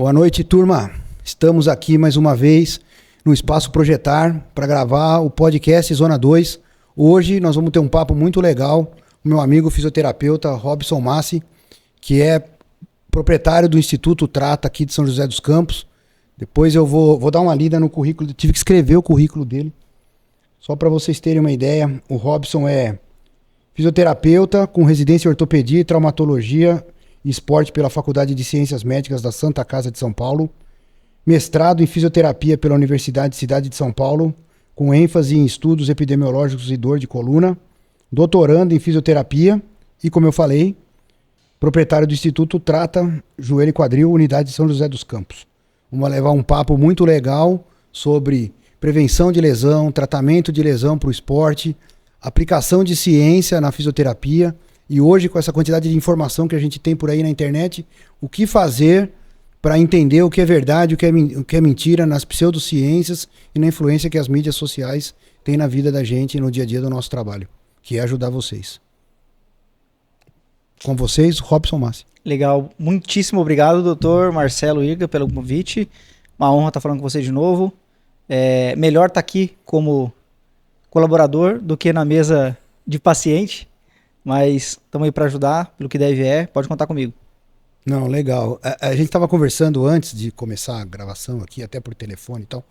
Boa noite, turma. Estamos aqui mais uma vez no Espaço Projetar para gravar o podcast Zona 2. Hoje nós vamos ter um papo muito legal com meu amigo fisioterapeuta Robson Massi, que é proprietário do Instituto Trata aqui de São José dos Campos. Depois eu vou dar uma lida no currículo, tive que escrever o currículo dele. Só para vocês terem uma ideia, o Robson é fisioterapeuta com residência em ortopedia e traumatologia e esporte pela Faculdade de Ciências Médicas da Santa Casa de São Paulo, mestrado em fisioterapia pela Universidade Cidade de São Paulo, com ênfase em estudos epidemiológicos e dor de coluna, doutorando em fisioterapia e, como eu falei, proprietário do Instituto Trata, Joelho e Quadril, Unidade de São José dos Campos. Vamos levar um papo muito legal sobre prevenção de lesão, tratamento de lesão para o esporte, aplicação de ciência na fisioterapia. E hoje, com essa quantidade de informação que a gente tem por aí na internet, o que fazer para entender o que é verdade, o que é mentira nas pseudociências e na influência que as mídias sociais têm na vida da gente e no dia a dia do nosso trabalho, que é ajudar vocês. Com vocês, Robson Massi. Legal. Muitíssimo obrigado, doutor Marcelo Irga, pelo convite. Uma honra estar falando com você de novo. Melhor estar aqui como colaborador do que na mesa de paciente. Mas estamos aí para ajudar, pelo que deve pode contar comigo. Não, legal. A gente estava conversando antes de começar a gravação aqui, até por telefone e tal.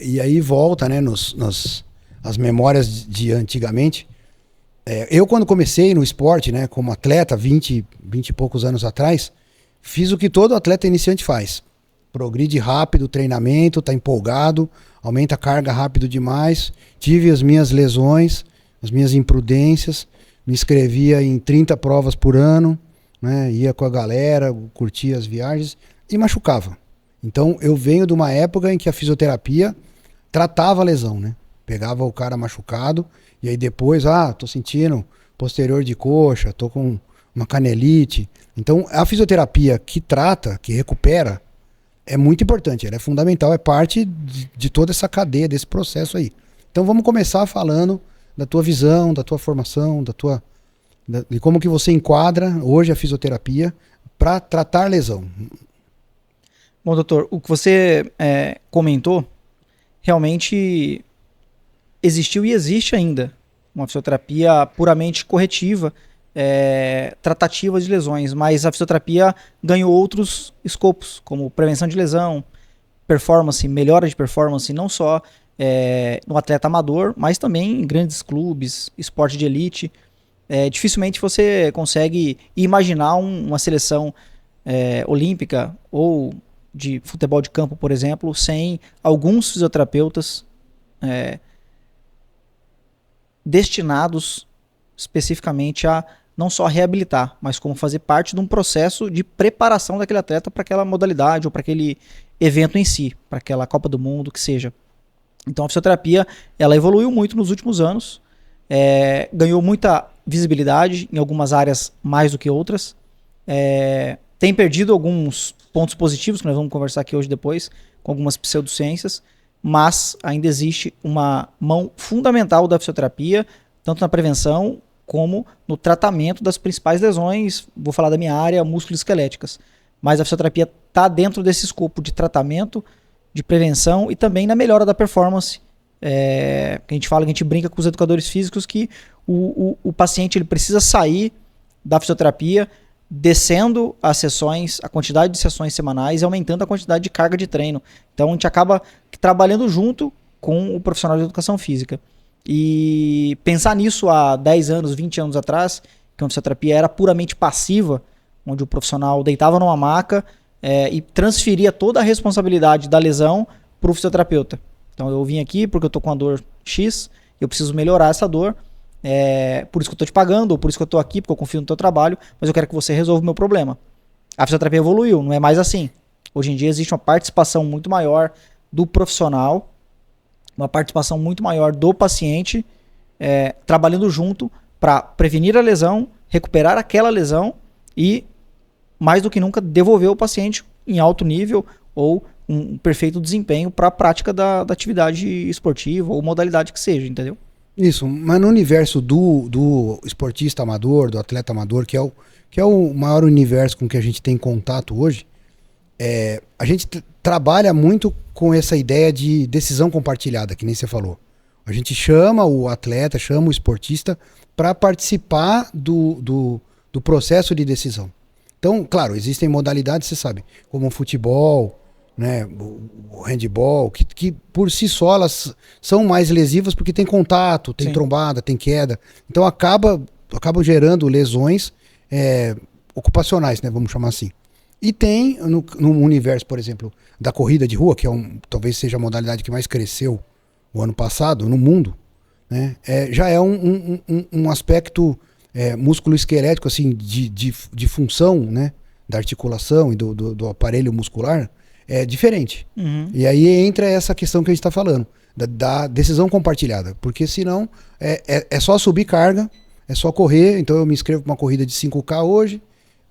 E aí volta, né, as memórias de antigamente. Eu, quando comecei no esporte, né, como atleta, 20 e poucos anos atrás, fiz o que todo atleta iniciante faz. Progride rápido o treinamento, tá empolgado, aumenta a carga rápido demais. Tive as minhas lesões, as minhas imprudências. Me inscrevia em 30 provas por ano, né? Ia com a galera, curtia as viagens e machucava. Então eu venho de uma época em que a fisioterapia tratava a lesão, né? Pegava o cara machucado e aí depois, tô sentindo posterior de coxa, tô com uma canelite. Então a fisioterapia que trata, que recupera, é muito importante, ela é fundamental, é parte de toda essa cadeia, desse processo aí. Então vamos começar falando da tua visão, da tua formação, de como que você enquadra hoje a fisioterapia para tratar lesão. Bom, doutor, o que você comentou, realmente existiu e existe ainda uma fisioterapia puramente corretiva, tratativa de lesões, mas a fisioterapia ganhou outros escopos, como prevenção de lesão, performance, melhora de performance, não só no atleta amador, mas também em grandes clubes, esporte de elite. Dificilmente você consegue imaginar uma seleção olímpica ou de futebol de campo, por exemplo, sem alguns fisioterapeutas destinados especificamente a não só reabilitar, mas como fazer parte de um processo de preparação daquele atleta para aquela modalidade ou para aquele evento em si, para aquela Copa do Mundo, que seja. Então a fisioterapia ela evoluiu muito nos últimos anos, ganhou muita visibilidade em algumas áreas mais do que outras, tem perdido alguns pontos positivos que nós vamos conversar aqui hoje depois com algumas pseudociências, mas ainda existe uma mão fundamental da fisioterapia, tanto na prevenção como no tratamento das principais lesões. Vou falar da minha área, músculo-esqueléticas, mas a fisioterapia está dentro desse escopo de tratamento, de prevenção e também na melhora da performance. Que a gente fala, que a gente brinca com os educadores físicos que o paciente ele precisa sair da fisioterapia descendo as sessões, a quantidade de sessões semanais e aumentando a quantidade de carga de treino. Então a gente acaba trabalhando junto com o profissional de educação física. E pensar nisso há 10 anos, 20 anos atrás, que a fisioterapia era puramente passiva, onde o profissional deitava numa maca e transferia toda a responsabilidade da lesão para o fisioterapeuta. Então eu vim aqui porque eu estou com a dor X, eu preciso melhorar essa dor, por isso que eu estou te pagando, ou por isso que eu estou aqui, porque eu confio no teu trabalho, mas eu quero que você resolva o meu problema. A fisioterapia evoluiu, não é mais assim. Hoje em dia existe uma participação muito maior do profissional, uma participação muito maior do paciente, trabalhando junto para prevenir a lesão, recuperar aquela lesão e, mais do que nunca, devolver o paciente em alto nível ou um perfeito desempenho para a prática da atividade esportiva ou modalidade que seja, entendeu? Isso, mas no universo do esportista amador, do atleta amador, que é o maior universo com que a gente tem contato hoje, A gente trabalha muito com essa ideia de decisão compartilhada, que nem você falou. A gente chama o atleta, chama o esportista para participar do processo de decisão. Então, claro, existem modalidades, você sabe, como o futebol, né, o handball, que por si só elas são mais lesivas porque tem contato, tem trombada, tem queda. Então acabam gerando lesões ocupacionais, né, vamos chamar assim. E tem no universo, por exemplo, da corrida de rua, que talvez seja a modalidade que mais cresceu o ano passado no mundo, né, já é um aspecto músculo-esquelético, assim, de função, né, da articulação e do aparelho muscular, diferente. Uhum. E aí entra essa questão que a gente está falando, da decisão compartilhada. Porque senão é só subir carga, é só correr. Então eu me inscrevo para uma corrida de 5K hoje,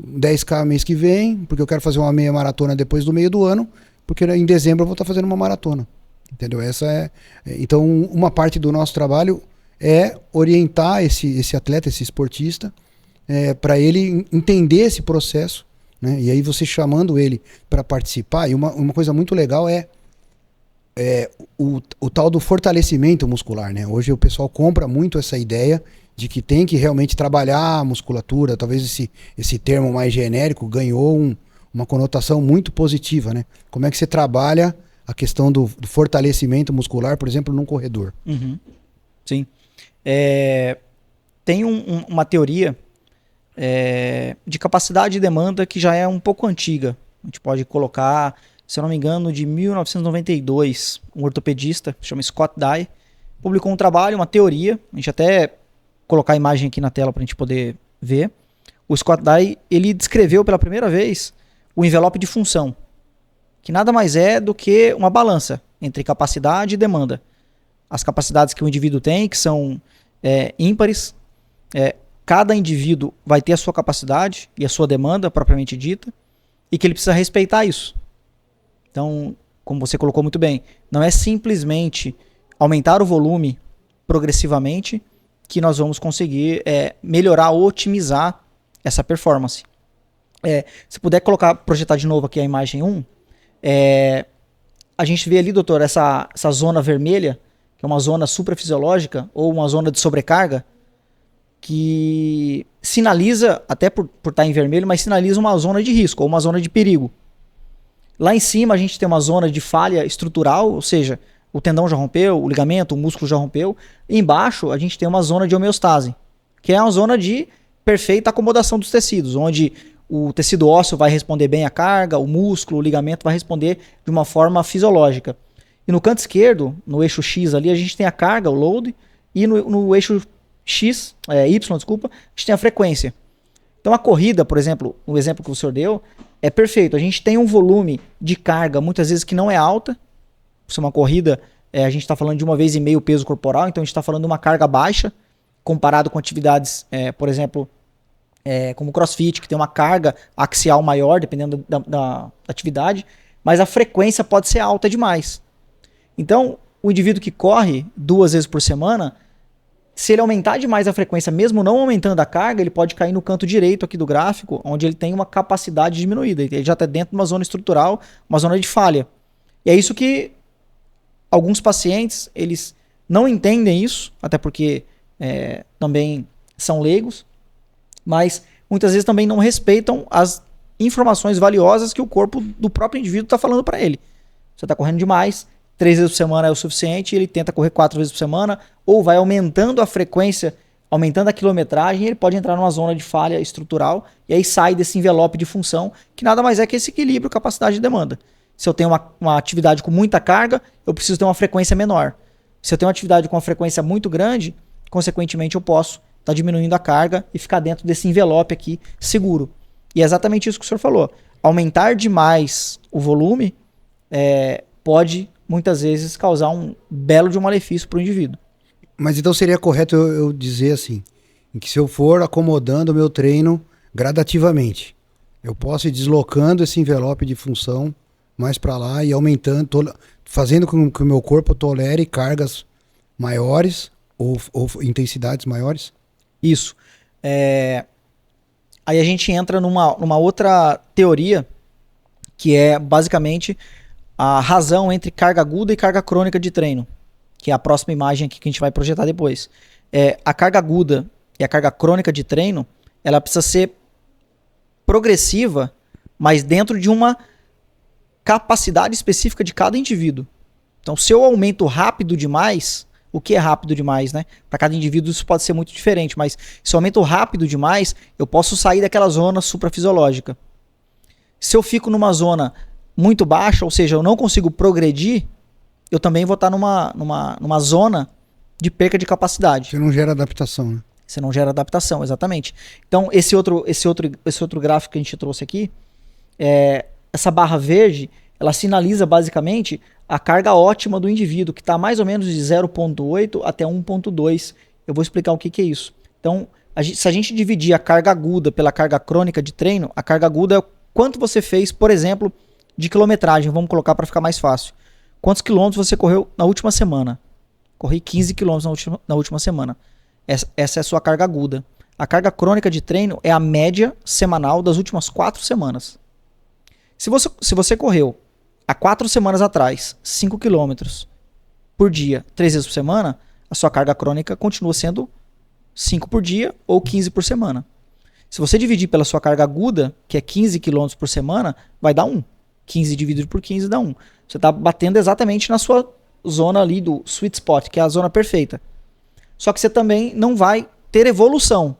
10K mês que vem, porque eu quero fazer uma meia maratona depois do meio do ano, porque em dezembro eu vou estar fazendo uma maratona. Entendeu? Então uma parte do nosso trabalho é orientar esse atleta, esse esportista, para ele entender esse processo, né? E aí você chamando ele para participar. E uma coisa muito legal o tal do fortalecimento muscular, né? Hoje o pessoal compra muito essa ideia de que tem que realmente trabalhar a musculatura. Talvez esse termo mais genérico ganhou uma conotação muito positiva, né? Como é que você trabalha a questão do fortalecimento muscular, por exemplo, num corredor? Uhum. Sim. Tem uma teoria de capacidade e demanda que já é um pouco antiga. A gente pode colocar, se eu não me engano, de 1992. Um ortopedista, chama Scott Dye, publicou um trabalho, uma teoria. A gente até colocar a imagem aqui na tela para a gente poder ver. O Scott Dye, ele descreveu pela primeira vez o envelope de função, que nada mais é do que uma balança entre capacidade e demanda. As capacidades que o indivíduo tem, que são ímpares, cada indivíduo vai ter a sua capacidade e a sua demanda propriamente dita, e que ele precisa respeitar isso. Então, como você colocou muito bem, não é simplesmente aumentar o volume progressivamente que nós vamos conseguir melhorar ou otimizar essa performance. Se puder projetar de novo aqui a imagem 1, a gente vê ali, doutor, essa zona vermelha, que é uma zona suprafisiológica ou uma zona de sobrecarga, que sinaliza, até por estar em vermelho, mas sinaliza uma zona de risco ou uma zona de perigo. Lá em cima a gente tem uma zona de falha estrutural, ou seja, o tendão já rompeu, o ligamento, o músculo já rompeu. E embaixo a gente tem uma zona de homeostase, que é uma zona de perfeita acomodação dos tecidos, onde o tecido ósseo vai responder bem à carga, o músculo, o ligamento vai responder de uma forma fisiológica. E no canto esquerdo, no eixo X ali, a gente tem a carga, o load, e no eixo Y, desculpa, a gente tem a frequência. Então a corrida, por exemplo, o exemplo que o senhor deu, é perfeito. A gente tem um volume de carga, muitas vezes que não é alta. Se é uma corrida, a gente está falando de 1,5 vezes o peso corporal, então a gente está falando de uma carga baixa, comparado com atividades, por exemplo, como o CrossFit, que tem uma carga axial maior, dependendo da atividade, mas a frequência pode ser alta demais. Então, o indivíduo que corre 2 vezes por semana, se ele aumentar demais a frequência, mesmo não aumentando a carga, ele pode cair no canto direito aqui do gráfico, onde ele tem uma capacidade diminuída. Ele já está dentro de uma zona estrutural, uma zona de falha. E é isso que alguns pacientes, eles não entendem isso, até porque também são leigos, mas muitas vezes também não respeitam as informações valiosas que o corpo do próprio indivíduo está falando para ele. Você está correndo demais, 3 vezes por semana é o suficiente, ele tenta correr 4 vezes por semana, ou vai aumentando a frequência, aumentando a quilometragem, ele pode entrar numa zona de falha estrutural, e aí sai desse envelope de função, que nada mais é que esse equilíbrio capacidade e demanda. Se eu tenho uma atividade com muita carga, eu preciso ter uma frequência menor. Se eu tenho uma atividade com uma frequência muito grande, consequentemente eu posso estar diminuindo a carga e ficar dentro desse envelope aqui seguro. E é exatamente isso que o senhor falou. Aumentar demais o volume pode muitas vezes causar um belo de um malefício para o indivíduo. Mas então seria correto eu dizer assim, em que se eu for acomodando o meu treino gradativamente, eu posso ir deslocando esse envelope de função mais para lá e aumentando, fazendo com que o meu corpo tolere cargas maiores ou intensidades maiores? Isso. Aí a gente entra numa outra teoria que é basicamente a razão entre carga aguda e carga crônica de treino, que é a próxima imagem aqui que a gente vai projetar depois. A carga aguda e a carga crônica de treino, ela precisa ser progressiva, mas dentro de uma capacidade específica de cada indivíduo. Então, se eu aumento rápido demais, o que é rápido demais, né? Para cada indivíduo isso pode ser muito diferente, mas se eu aumento rápido demais, eu posso sair daquela zona suprafisiológica. Se eu fico numa zona muito baixa, ou seja, eu não consigo progredir, eu também vou estar numa zona de perca de capacidade. Você não gera adaptação, né? Você não gera adaptação, exatamente. Então, esse outro gráfico que a gente trouxe aqui, essa barra verde, ela sinaliza basicamente a carga ótima do indivíduo, que está mais ou menos de 0,8 até 1,2. Eu vou explicar o que é isso. Então, se a gente dividir a carga aguda pela carga crônica de treino, a carga aguda é o quanto você fez, por exemplo, de quilometragem. Vamos colocar para ficar mais fácil. Quantos quilômetros você correu na última semana? Corri 15 quilômetros na última semana. Essa é a sua carga aguda. A carga crônica de treino é a média semanal das últimas 4 semanas. Se você correu há 4 semanas atrás 5 km por dia, 3 vezes por semana, a sua carga crônica continua sendo 5 por dia ou 15 por semana. Se você dividir pela sua carga aguda, que é 15 km por semana, vai dar 1. 15 dividido por 15 dá 1. Você está batendo exatamente na sua zona ali do sweet spot, que é a zona perfeita. Só que você também não vai ter evolução.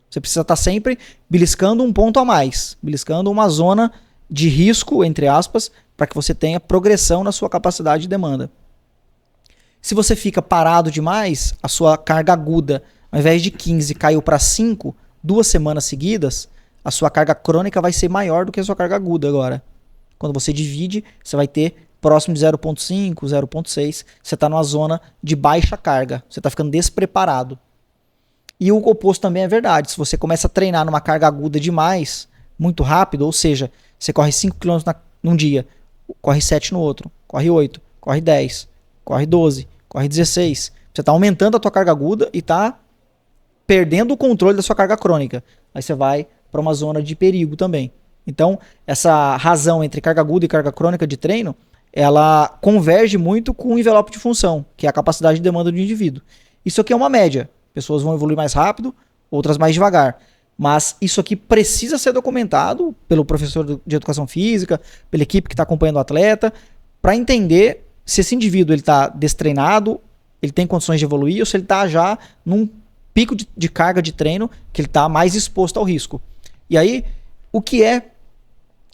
Você precisa estar sempre beliscando um ponto a mais, beliscando uma zona de risco, entre aspas, para que você tenha progressão na sua capacidade de demanda. Se você fica parado demais, a sua carga aguda, ao invés de 15, caiu para 5, 2 semanas seguidas, a sua carga crônica vai ser maior do que a sua carga aguda agora. Quando você divide, você vai ter próximo de 0,5, 0,6. Você está numa zona de baixa carga. Você está ficando despreparado. E o oposto também é verdade. Se você começa a treinar numa carga aguda demais, muito rápido, ou seja, você corre 5 km num dia, corre 7 no outro, corre 8, corre 10, corre 12, corre 16. Você está aumentando a tua carga aguda e está perdendo o controle da sua carga crônica. Aí você vai para uma zona de perigo também. Então, essa razão entre carga aguda e carga crônica de treino, ela converge muito com o envelope de função, que é a capacidade de demanda do indivíduo. Isso aqui é uma média. Pessoas vão evoluir mais rápido, outras mais devagar. Mas isso aqui precisa ser documentado pelo professor de educação física, pela equipe que está acompanhando o atleta, para entender se esse indivíduo está destreinado, ele tem condições de evoluir, ou se ele está já num pico de carga de treino, que ele está mais exposto ao risco. E aí, o que é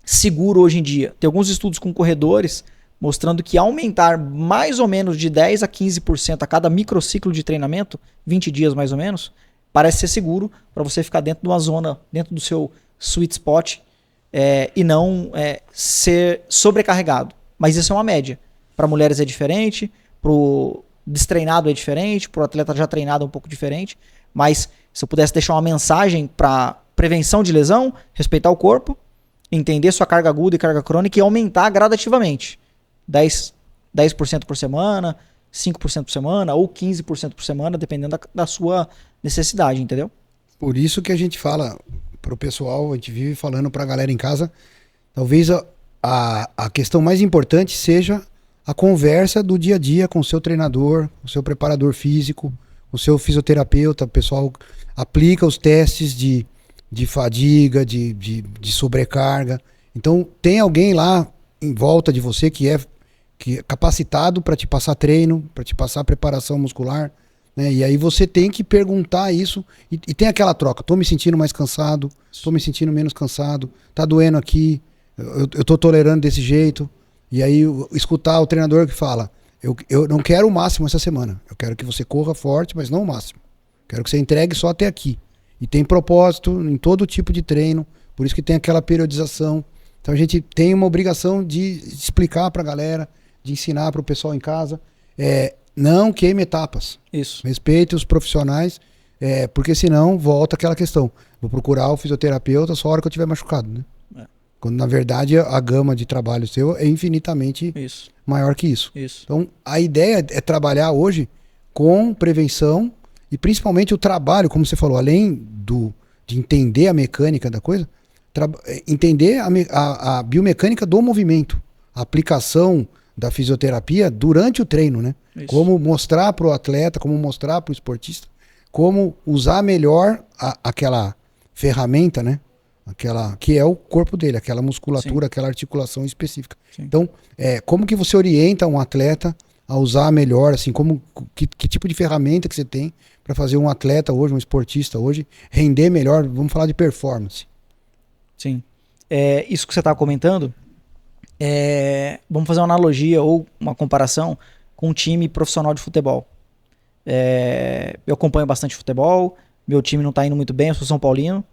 seguro hoje em dia? Tem alguns estudos com corredores mostrando que aumentar mais ou menos de 10 a 15% a cada microciclo de treinamento, 20 dias mais ou menos, parece ser seguro para você ficar dentro de uma zona, dentro do seu sweet spot e não ser sobrecarregado. Mas isso é uma média. Para mulheres é diferente, para o destreinado é diferente, para o atleta já treinado é um pouco diferente, mas se eu pudesse deixar uma mensagem para prevenção de lesão, respeitar o corpo, entender sua carga aguda e carga crônica e aumentar gradativamente. 10% por semana, 5% por semana ou 15% por semana, dependendo da sua necessidade, entendeu? Por isso que a gente fala pro pessoal, a gente vive falando pra galera em casa, talvez a questão mais importante seja a conversa do dia a dia com o seu treinador, com o seu preparador físico, com o seu fisioterapeuta. O pessoal aplica os testes de fadiga, de sobrecarga. Então tem alguém lá em volta de você que é capacitado para te passar treino, para te passar preparação muscular, né? E aí você tem que perguntar isso e tem aquela troca. Tô me sentindo mais cansado, tô me sentindo menos cansado, tá doendo aqui, eu tô tolerando desse jeito. E aí escutar o treinador que fala, eu não quero o máximo essa semana, eu quero que você corra forte, mas não o máximo. Quero que você entregue só até aqui. E tem propósito em todo tipo de treino, por isso que tem aquela periodização. Então a gente tem uma obrigação de explicar pra galera, de ensinar para o pessoal em casa, não queime etapas. Isso. Respeite os profissionais, porque senão volta aquela questão. Vou procurar o fisioterapeuta só a hora que eu estiver machucado, né? Quando na verdade a gama de trabalho seu é infinitamente maior que isso. Então a ideia é trabalhar hoje com prevenção e principalmente o trabalho, como você falou, além de entender a mecânica da coisa, entender a biomecânica do movimento, a aplicação da fisioterapia durante o treino, né? Isso. Como mostrar para o atleta, como mostrar para o esportista, como usar melhor aquela ferramenta, né? Aquela que é o corpo dele, aquela musculatura, Sim. aquela articulação específica. Sim. Então, como que você orienta um atleta a usar melhor, assim, que tipo de ferramenta que você tem para fazer um atleta hoje, um esportista hoje, render melhor, vamos falar de performance. Sim. Isso que você está comentando, vamos fazer uma analogia ou uma comparação com um time profissional de futebol. Eu acompanho bastante futebol, meu time não está indo muito bem, eu sou São Paulino,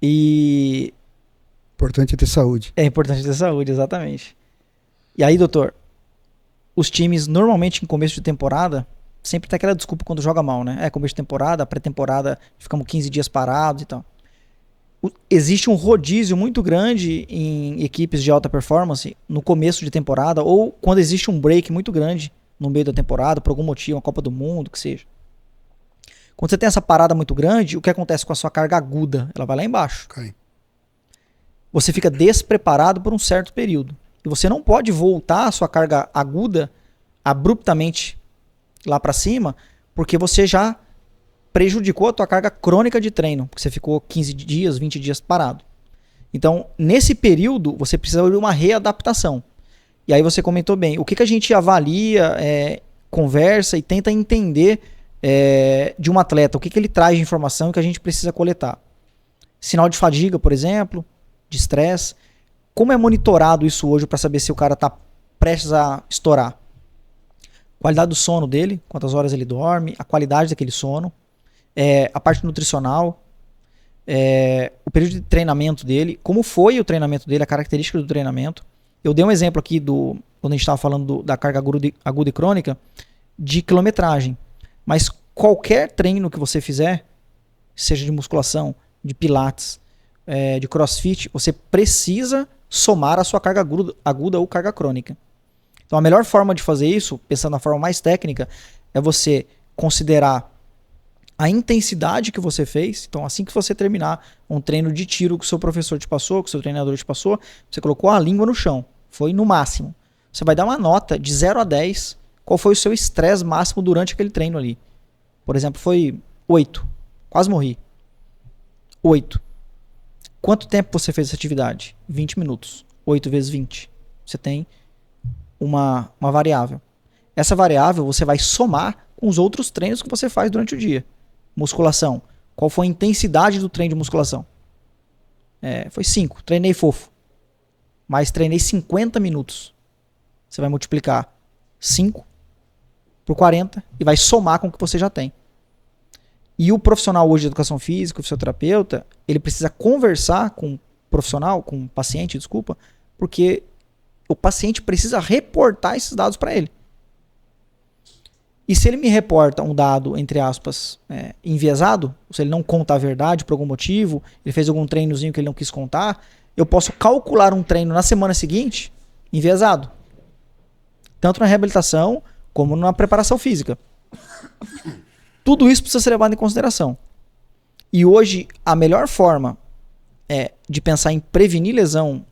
e... Importante é ter saúde. É importante ter saúde, exatamente. E aí, doutor, os times normalmente em começo de temporada, sempre tem aquela desculpa quando joga mal, né? Começo de temporada, pré-temporada, ficamos 15 dias parados e tal. Existe um rodízio muito grande em equipes de alta performance no começo de temporada ou quando existe um break muito grande no meio da temporada, por algum motivo, uma Copa do Mundo, que seja. Quando você tem essa parada muito grande, o que acontece com a sua carga aguda? Ela vai lá embaixo. Okay. Você fica despreparado por um certo período. E você não pode voltar a sua carga aguda abruptamente lá para cima, porque você já prejudicou a tua carga crônica de treino, porque você ficou 15 dias, 20 dias parado. Então, nesse período, você precisa de uma readaptação. E aí você comentou bem, o que a gente avalia, conversa e tenta entender de um atleta, o que ele traz de informação que a gente precisa coletar. Sinal de fadiga, por exemplo, de estresse. Como é monitorado isso hoje para saber se o cara está prestes a estourar? Qualidade do sono dele, quantas horas ele dorme, a qualidade daquele sono, a parte nutricional, o período de treinamento dele, como foi o treinamento dele, a característica do treinamento. Eu dei um exemplo aqui, quando a gente estava falando da carga aguda e crônica, de quilometragem. Mas qualquer treino que você fizer, seja de musculação, de pilates, de crossfit, você precisa somar a sua carga aguda ou carga crônica. Então a melhor forma de fazer isso, pensando na forma mais técnica, é você considerar a intensidade que você fez. Então assim que você terminar um treino de tiro que o seu professor te passou, que o seu treinador te passou, você colocou a língua no chão, foi no máximo. Você vai dar uma nota de 0 a 10, qual foi o seu estresse máximo durante aquele treino ali. Por exemplo, foi 8, quase morri. 8. Quanto tempo você fez essa atividade? 20 minutos. 8 vezes 20. Você tem uma variável. Essa variável você vai somar com os outros treinos que você faz durante o dia. Musculação. Qual foi a intensidade do treino de musculação? Foi 5. Treinei fofo. Mas treinei 50 minutos. Você vai multiplicar 5 por 40 e vai somar com o que você já tem. E o profissional hoje de educação física, o fisioterapeuta, ele precisa conversar com o profissional, com o paciente, desculpa, porque o paciente precisa reportar esses dados para ele. E se ele me reporta um dado, entre aspas, enviesado, ou se ele não conta a verdade por algum motivo, ele fez algum treinozinho que ele não quis contar, eu posso calcular um treino na semana seguinte enviesado. Tanto na reabilitação como na preparação física. Tudo isso precisa ser levado em consideração. E hoje, a melhor forma de pensar em prevenir lesão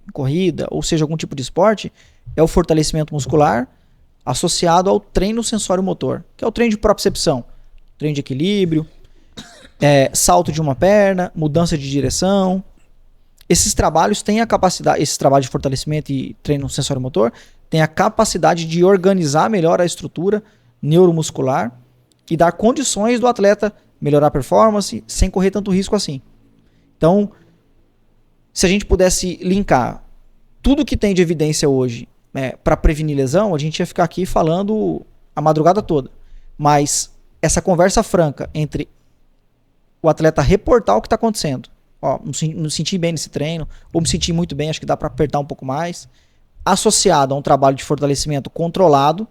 em corrida, ou seja, algum tipo de esporte, é o fortalecimento muscular associado ao treino sensório-motor, que é o treino de propriocepção, treino de equilíbrio, salto de uma perna, mudança de direção. Esses trabalhos têm a capacidade, esse trabalho de fortalecimento e treino sensório-motor, tem a capacidade de organizar melhor a estrutura neuromuscular e dar condições do atleta melhorar a performance sem correr tanto risco assim. Então, se a gente pudesse linkar tudo que tem de evidência hoje para prevenir lesão, a gente ia ficar aqui falando a madrugada toda. Mas essa conversa franca entre o atleta reportar o que está acontecendo, me senti bem nesse treino, ou me senti muito bem, acho que dá para apertar um pouco mais, associado a um trabalho de fortalecimento controlado,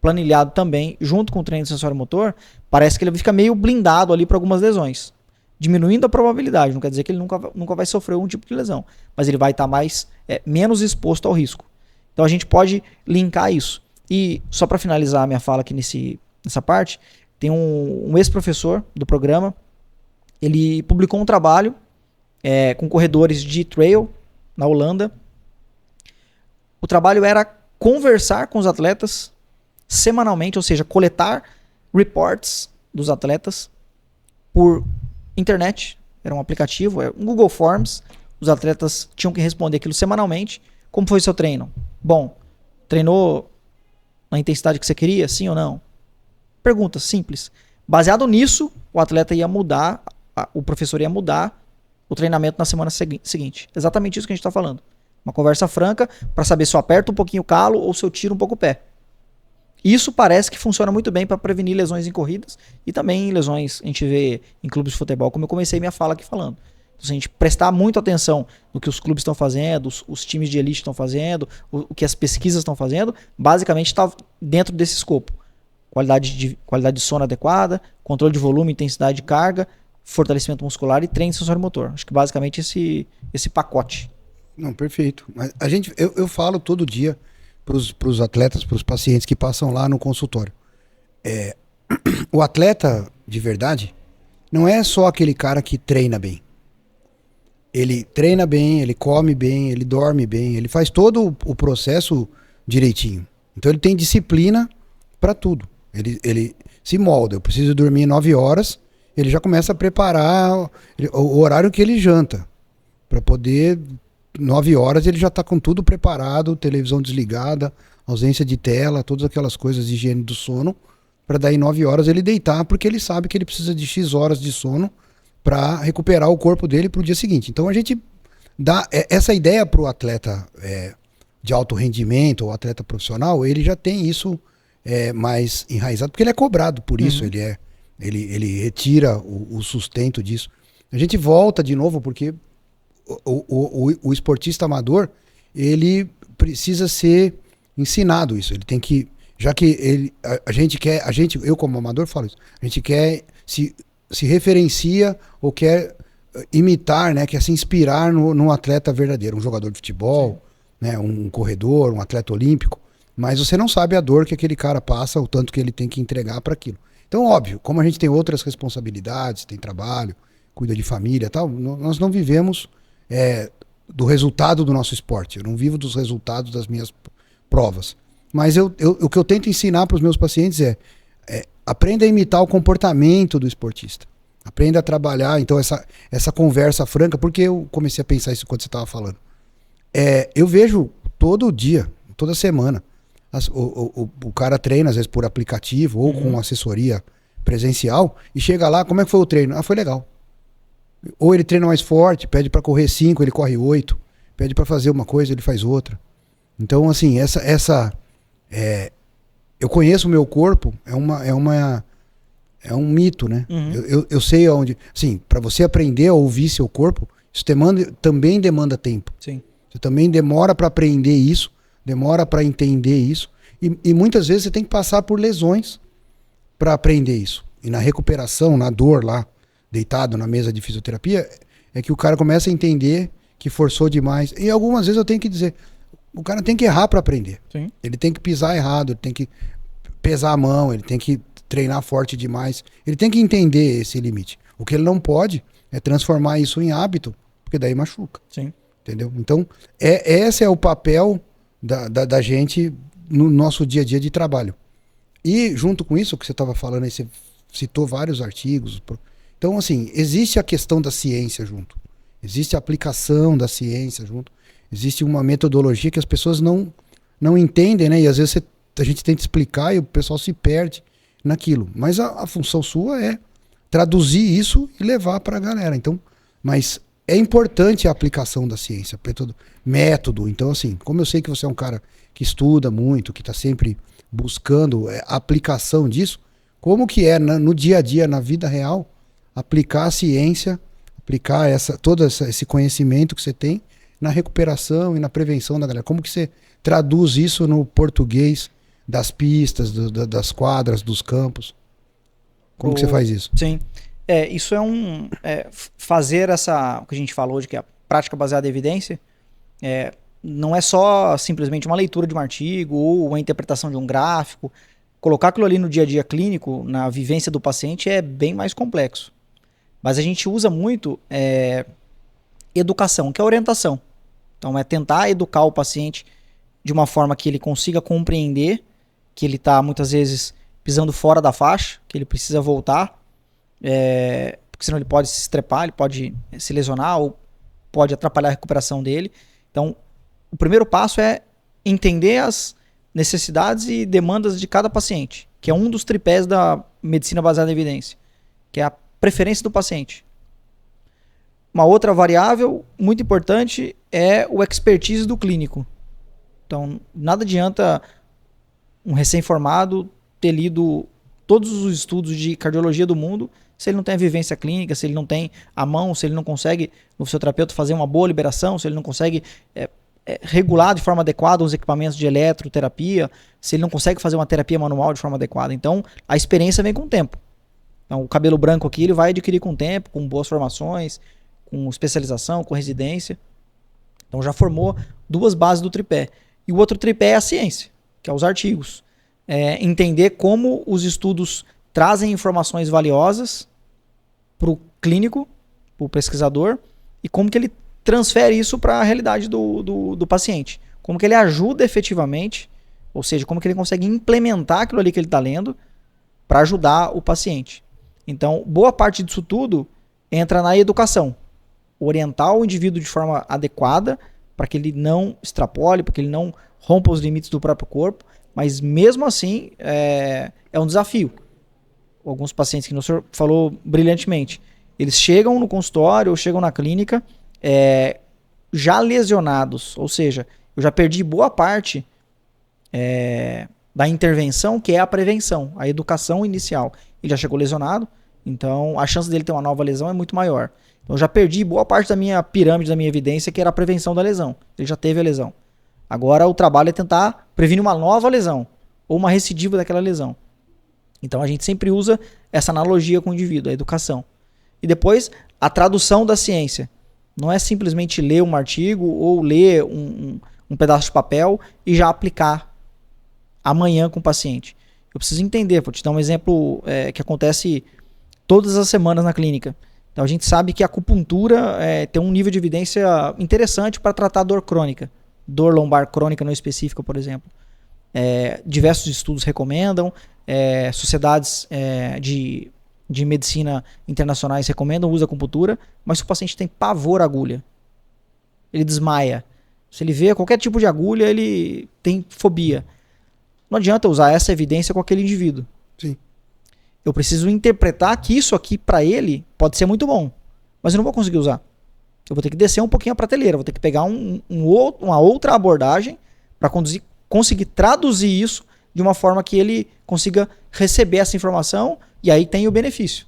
planilhado também, junto com o treino sensório-motor, parece que ele fica meio blindado ali para algumas lesões, diminuindo a probabilidade. Não quer dizer que ele nunca vai sofrer um tipo de lesão, mas ele vai estar menos exposto ao risco. Então a gente pode linkar isso. E só para finalizar a minha fala aqui nessa parte, tem um ex-professor do programa, ele publicou um trabalho com corredores de trail na Holanda. O trabalho era conversar com os atletas semanalmente, ou seja, coletar reports dos atletas por internet. Era um aplicativo, um Google Forms. Os atletas tinham que responder aquilo semanalmente. Como foi o seu treino? Bom, treinou na intensidade que você queria? Sim ou não? Pergunta simples. Baseado nisso, o atleta ia mudar, o professor ia mudar o treinamento na semana seguinte. Exatamente isso que a gente está falando. Uma conversa franca para saber se eu aperto um pouquinho o calo ou se eu tiro um pouco o pé. Isso parece que funciona muito bem para prevenir lesões em corridas e também lesões a gente vê em clubes de futebol, como eu comecei minha fala aqui falando. Então, se a gente prestar muito atenção no que os clubes estão fazendo, os times de elite estão fazendo, o que as pesquisas estão fazendo, basicamente está dentro desse escopo. Qualidade de sono adequada, controle de volume, intensidade de carga, fortalecimento muscular e treino sensório-motor. Acho que basicamente esse pacote. Não, perfeito. Mas eu falo todo dia para os atletas, para os pacientes que passam lá no consultório. O atleta de verdade não é só aquele cara que treina bem. Ele treina bem, ele come bem, ele dorme bem, ele faz todo o processo direitinho. Então ele tem disciplina para tudo. Ele se molda. Eu preciso dormir 9 horas, ele já começa a preparar o horário que ele janta. Para poder, 9 horas, ele já está com tudo preparado, televisão desligada, ausência de tela, todas aquelas coisas de higiene do sono, para daí 9 horas ele deitar, porque ele sabe que ele precisa de X horas de sono para recuperar o corpo dele para o dia seguinte. Então a gente dá essa ideia para o atleta de alto rendimento, ou atleta profissional, ele já tem isso mais enraizado, porque ele é cobrado por isso, ele retira o sustento disso. A gente volta de novo, porque o esportista amador, ele precisa ser ensinado isso. Ele tem que, já que eu como amador falo isso, a gente quer se referencia ou quer imitar, né, quer se inspirar num atleta verdadeiro, um jogador de futebol, né, um corredor, um atleta olímpico, mas você não sabe a dor que aquele cara passa, o tanto que ele tem que entregar para aquilo. Então, óbvio, como a gente tem outras responsabilidades, tem trabalho, cuida de família e tal, nós não vivemos do resultado do nosso esporte. Eu não vivo dos resultados das minhas provas. Mas o que eu tento ensinar para os meus pacientes aprenda a imitar o comportamento do esportista. Aprenda a trabalhar, então, essa conversa franca, porque eu comecei a pensar isso quando você estava falando. Eu vejo todo dia, toda semana, o cara treina, às vezes, por aplicativo ou com assessoria presencial, e chega lá, como é que foi o treino? Ah, foi legal. Ou ele treina mais forte, pede para correr 5, ele corre 8, pede para fazer uma coisa, ele faz outra. Então, assim, eu conheço o meu corpo, é um mito, né? Eu sei aonde. Assim, para você aprender a ouvir seu corpo, isso também demanda tempo. Sim. Você também demora para aprender isso, demora para entender isso. E muitas vezes você tem que passar por lesões para aprender isso. E na recuperação, na dor lá, deitado na mesa de fisioterapia, é que o cara começa a entender que forçou demais. E algumas vezes eu tenho que dizer, o cara tem que errar para aprender. Sim. Ele tem que pisar errado, ele tem que pesar a mão, ele tem que treinar forte demais. Ele tem que entender esse limite. O que ele não pode é transformar isso em hábito, porque daí machuca. Sim. Entendeu? Então, esse é o papel da gente no nosso dia a dia de trabalho. E junto com isso que você estava falando aí, você citou vários artigos. Então, assim, existe a questão da ciência junto. Existe a aplicação da ciência junto. Existe uma metodologia que as pessoas não entendem, né? E às vezes a gente tenta explicar e o pessoal se perde naquilo. Mas a função sua é traduzir isso e levar para a galera. Então, mas é importante a aplicação da ciência, método. Então, assim, como eu sei que você é um cara que estuda muito, que está sempre buscando a aplicação disso, como que é no dia a dia, na vida real, aplicar a ciência, aplicar todo esse conhecimento que você tem na recuperação e na prevenção da galera. Como que você traduz isso no português das pistas, das quadras, dos campos? Como que você faz isso? Sim. Isso fazer o que a gente falou de que a prática baseada em evidência não é só simplesmente uma leitura de um artigo ou uma interpretação de um gráfico. Colocar aquilo ali no dia a dia clínico, na vivência do paciente, é bem mais complexo. Mas a gente usa muito educação, que é orientação. Então é tentar educar o paciente de uma forma que ele consiga compreender que ele está muitas vezes pisando fora da faixa, que ele precisa voltar, porque senão ele pode se estrepar, ele pode se lesionar ou pode atrapalhar a recuperação dele. Então o primeiro passo é entender as necessidades e demandas de cada paciente, que é um dos tripés da medicina baseada em evidência, que é a preferência do paciente. Uma outra variável muito importante é o expertise do clínico. Então, nada adianta um recém-formado ter lido todos os estudos de cardiologia do mundo se ele não tem a vivência clínica, se ele não tem a mão, se ele não consegue, no fisioterapeuta, fazer uma boa liberação, se ele não consegue regular de forma adequada os equipamentos de eletroterapia, se ele não consegue fazer uma terapia manual de forma adequada. Então, a experiência vem com o tempo. Então, o cabelo branco aqui ele vai adquirir com o tempo, com boas formações, com especialização, com residência. Então, já formou duas bases do tripé. E o outro tripé é a ciência, que é os artigos. Entender como os estudos trazem informações valiosas para o clínico, para o pesquisador, e como que ele transfere isso para a realidade do paciente. Como que ele ajuda efetivamente, ou seja, como que ele consegue implementar aquilo ali que ele está lendo para ajudar o paciente. Então, boa parte disso tudo entra na educação. Orientar o indivíduo de forma adequada para que ele não extrapole, para que ele não rompa os limites do próprio corpo, mas mesmo assim é um desafio. Alguns pacientes que o senhor falou brilhantemente, eles chegam no consultório ou chegam na clínica já lesionados, ou seja, eu já perdi boa parte da intervenção, que é a prevenção, a educação inicial. Ele já chegou lesionado, então a chance dele ter uma nova lesão é muito maior. Então eu já perdi boa parte da minha pirâmide, da minha evidência, que era a prevenção da lesão. Ele já teve a lesão. Agora o trabalho é tentar prevenir uma nova lesão, ou uma recidiva daquela lesão. Então a gente sempre usa essa analogia com o indivíduo, a educação. E depois a tradução da ciência. Não é simplesmente ler um artigo ou ler um pedaço de papel e já aplicar amanhã com o paciente. Eu preciso entender, vou te dar um exemplo que acontece todas as semanas na clínica. Então a gente sabe que a acupuntura tem um nível de evidência interessante para tratar dor crônica. Dor lombar crônica não específica, por exemplo. Diversos estudos recomendam, sociedades de medicina internacionais recomendam o uso da acupuntura, mas se o paciente tem pavor à agulha, ele desmaia. Se ele vê qualquer tipo de agulha, ele tem fobia. Não adianta usar essa evidência com aquele indivíduo. Sim. Eu preciso interpretar que isso aqui para ele pode ser muito bom, mas eu não vou conseguir usar. Eu vou ter que descer um pouquinho a prateleira, vou ter que pegar uma outra abordagem para conseguir traduzir isso de uma forma que ele consiga receber essa informação e aí tem o benefício.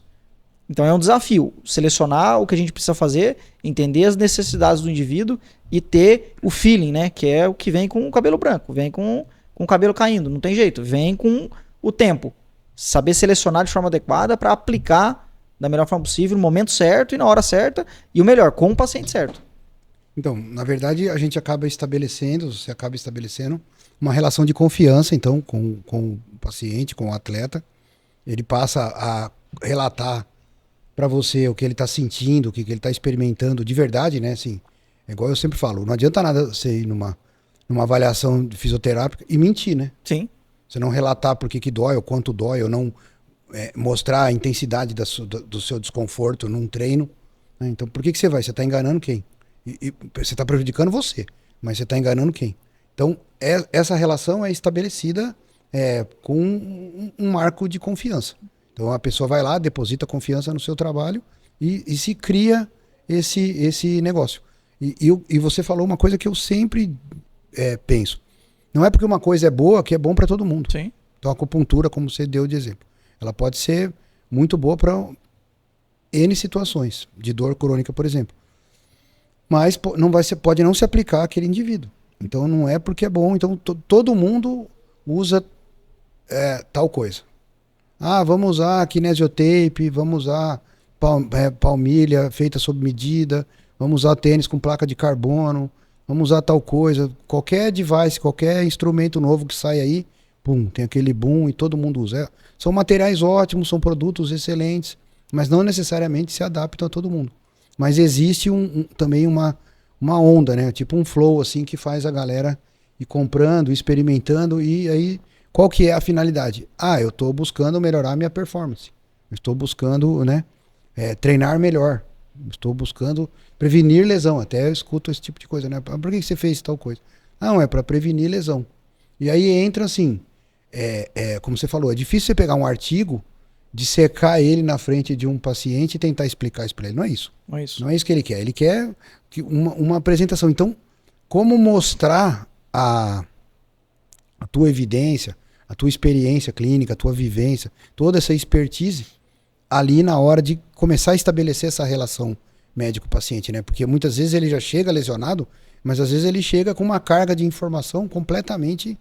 Então é um desafio, selecionar o que a gente precisa fazer, entender as necessidades do indivíduo e ter o feeling, né? Que é o que vem com o cabelo branco, vem com o cabelo caindo, não tem jeito, vem com o tempo. Saber selecionar de forma adequada para aplicar da melhor forma possível, no momento certo e na hora certa, e o melhor, com o paciente certo. Então, na verdade, você acaba estabelecendo uma relação de confiança, então, com o paciente, com o atleta. Ele passa a relatar para você o que ele está sentindo, o que ele está experimentando de verdade, né? Assim, é igual eu sempre falo, não adianta nada você ir numa avaliação fisioterápica e mentir, né? Sim. Você não relatar por que dói, ou quanto dói, ou não mostrar a intensidade do seu desconforto num treino. Né? Então, por que você vai? Você está enganando quem? E você está prejudicando você, mas você está enganando quem? Então, essa relação é estabelecida com um marco de confiança. Então, a pessoa vai lá, deposita confiança no seu trabalho e se cria esse negócio. E você falou uma coisa que eu sempre penso. Não é porque uma coisa é boa que é bom para todo mundo. Sim. Então, a acupuntura, como você deu de exemplo, ela pode ser muito boa para N situações, de dor crônica, por exemplo. Mas pode não se aplicar àquele indivíduo. Então, não é porque é bom. Então, todo mundo usa tal coisa. Ah, vamos usar kinesiotape, vamos usar palmilha feita sob medida, vamos usar tênis com placa de carbono, vamos usar tal coisa. Qualquer device, qualquer instrumento novo que sai aí, pum, tem aquele boom e todo mundo usa. São materiais ótimos, são produtos excelentes, mas não necessariamente se adaptam a todo mundo. mas existe também uma onda, né? Tipo um flow, assim, que faz a galera ir comprando, experimentando, e aí, qual que é a finalidade? Eu tô buscando melhorar a minha performance. Eu estou buscando, né, treinar melhor. Eu estou buscando prevenir lesão. Até eu escuto esse tipo de coisa, né? Por que você fez tal coisa? Não, é para prevenir lesão. E aí entra assim, como você falou, é difícil você pegar um artigo, dissecar ele na frente de um paciente e tentar explicar isso para ele. Não é isso. Não é isso. Não é isso que ele quer. Ele quer uma apresentação. Então, como mostrar a tua evidência, a tua experiência clínica, a tua vivência, toda essa expertise ali na hora de começar a estabelecer essa relação médico-paciente, né? Porque muitas vezes ele já chega lesionado, mas às vezes ele chega com uma carga de informação completamente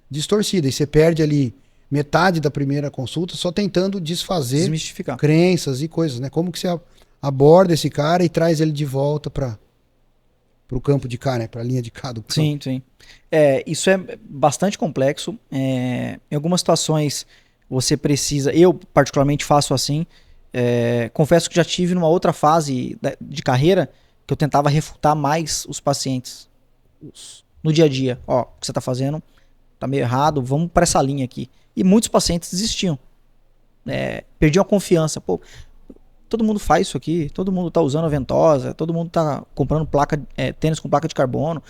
distorcida. E você perde ali metade da primeira consulta só tentando desmistificar crenças e coisas, né? Como que você aborda esse cara e traz ele de volta para o campo de cá, né? Para a linha de cá do campo. Sim, sim. Isso é bastante complexo. Em algumas situações você precisa... Eu particularmente faço assim. Confesso que já tive numa outra fase de carreira que eu tentava refutar mais os pacientes no dia a dia. O que você está fazendo tá meio errado, vamos para essa linha aqui. E muitos pacientes desistiam. Perdiam a confiança. Pô, todo mundo faz isso aqui, todo mundo tá usando a ventosa, todo mundo tá comprando tênis com placa de carbono,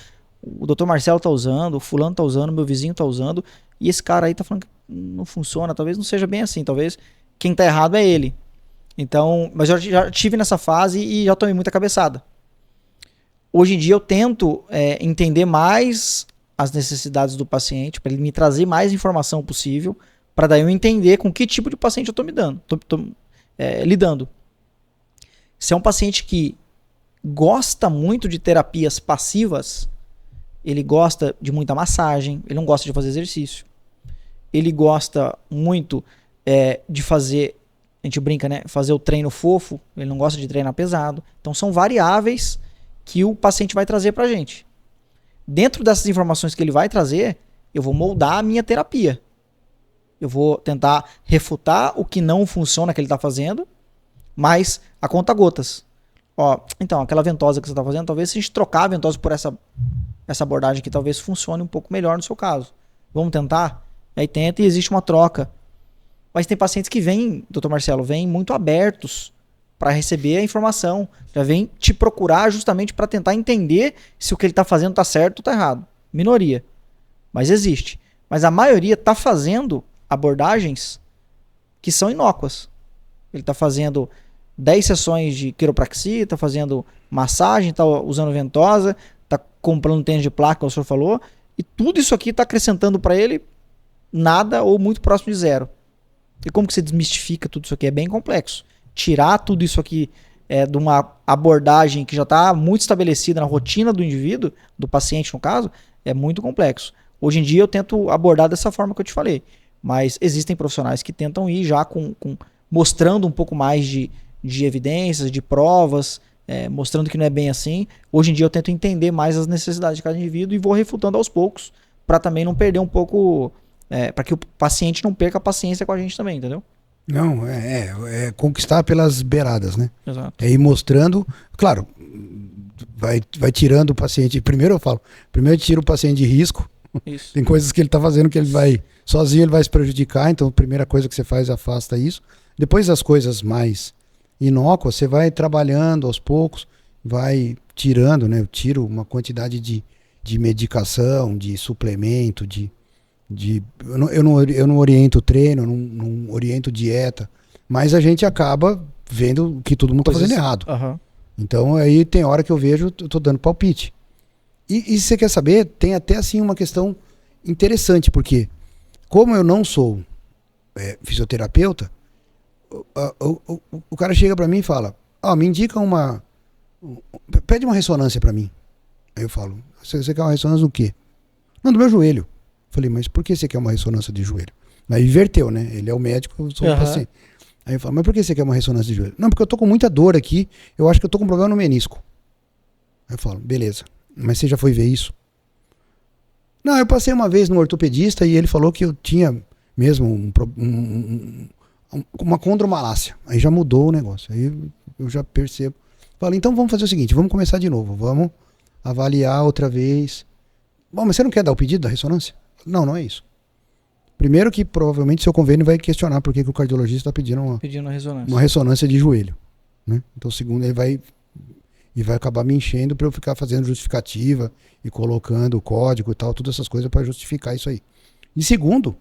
o Dr. Marcelo tá usando, o fulano tá usando, meu vizinho tá usando, e esse cara aí tá falando que não funciona, talvez não seja bem assim, talvez quem tá errado é ele. Então, mas eu já tive nessa fase e já tomei muita cabeçada. Hoje em dia eu tento entender mais as necessidades do paciente, para ele me trazer mais informação possível, para daí eu entender com que tipo de paciente eu tô lidando. Se é um paciente que gosta muito de terapias passivas, ele gosta de muita massagem, ele não gosta de fazer exercício. Ele gosta muito de fazer, a gente brinca, né? Fazer o treino fofo, ele não gosta de treinar pesado. Então são variáveis que o paciente vai trazer pra gente. Dentro dessas informações que ele vai trazer, eu vou moldar a minha terapia. Eu vou tentar refutar o que não funciona que ele está fazendo, mas a conta gotas. Então, aquela ventosa que você está fazendo, talvez se a gente trocar a ventosa por essa abordagem aqui, talvez funcione um pouco melhor no seu caso. Vamos tentar? Aí tenta e existe uma troca. Mas tem pacientes que vêm, Dr. Marcelo, vêm muito abertos para receber a informação. Já vem te procurar justamente para tentar entender se o que ele está fazendo está certo ou está errado. Minoria. Mas existe. Mas a maioria está fazendo abordagens que são inócuas. Ele está fazendo 10 sessões de quiropraxia, está fazendo massagem, está usando ventosa, está comprando tênis de placa, como o senhor falou, e tudo isso aqui está acrescentando para ele nada ou muito próximo de zero. E como que você desmistifica tudo isso aqui? É bem complexo. Tirar tudo isso aqui de uma abordagem que já está muito estabelecida na rotina do indivíduo, do paciente no caso, é muito complexo. Hoje em dia eu tento abordar dessa forma que eu te falei, mas existem profissionais que tentam ir já mostrando um pouco mais de evidências, de provas, mostrando que não é bem assim. Hoje em dia eu tento entender mais as necessidades de cada indivíduo e vou refutando aos poucos, para também não perder um pouco, para que o paciente não perca a paciência com a gente também, entendeu? Não, é conquistar pelas beiradas, né? Exato. É ir mostrando, claro, vai tirando o paciente. Primeiro tira o paciente de risco. Isso. Tem coisas que ele está fazendo que sozinho ele vai se prejudicar, então a primeira coisa que você faz, afasta isso. Depois as coisas mais inócuas, você vai trabalhando aos poucos, vai tirando, né? Eu tiro uma quantidade de medicação, de suplemento, eu não oriento treino, não oriento dieta, mas a gente acaba vendo que todo mundo está fazendo errado. Uhum. Então aí tem hora que eu vejo, eu tô dando palpite. E se você quer saber, tem até assim uma questão interessante, porque como eu não sou fisioterapeuta, o cara chega para mim e fala, me indica pede uma ressonância para mim. Aí eu falo, você quer uma ressonância do quê? Não, do meu joelho. Falei, mas por que você quer uma ressonância de joelho? Aí inverteu, né? Ele é o médico, eu sou o paciente. Aí eu falo, mas por que você quer uma ressonância de joelho? Não, porque eu tô com muita dor aqui, eu acho que eu tô com problema no menisco. Aí eu falo, beleza, mas você já foi ver isso? Não, eu passei uma vez no ortopedista e ele falou que eu tinha mesmo uma condromalácia. Aí já mudou o negócio, aí eu já percebo. Fala, então vamos fazer o seguinte, vamos começar de novo, vamos avaliar outra vez. Bom, mas você não quer dar o pedido da ressonância? Não, não é isso. Primeiro que provavelmente seu convênio vai questionar por que o cardiologista está pedindo uma ressonância de joelho. Né? Então, segundo, ele vai acabar me enchendo para eu ficar fazendo justificativa e colocando o código e tal, todas essas coisas para justificar isso aí. E segundo,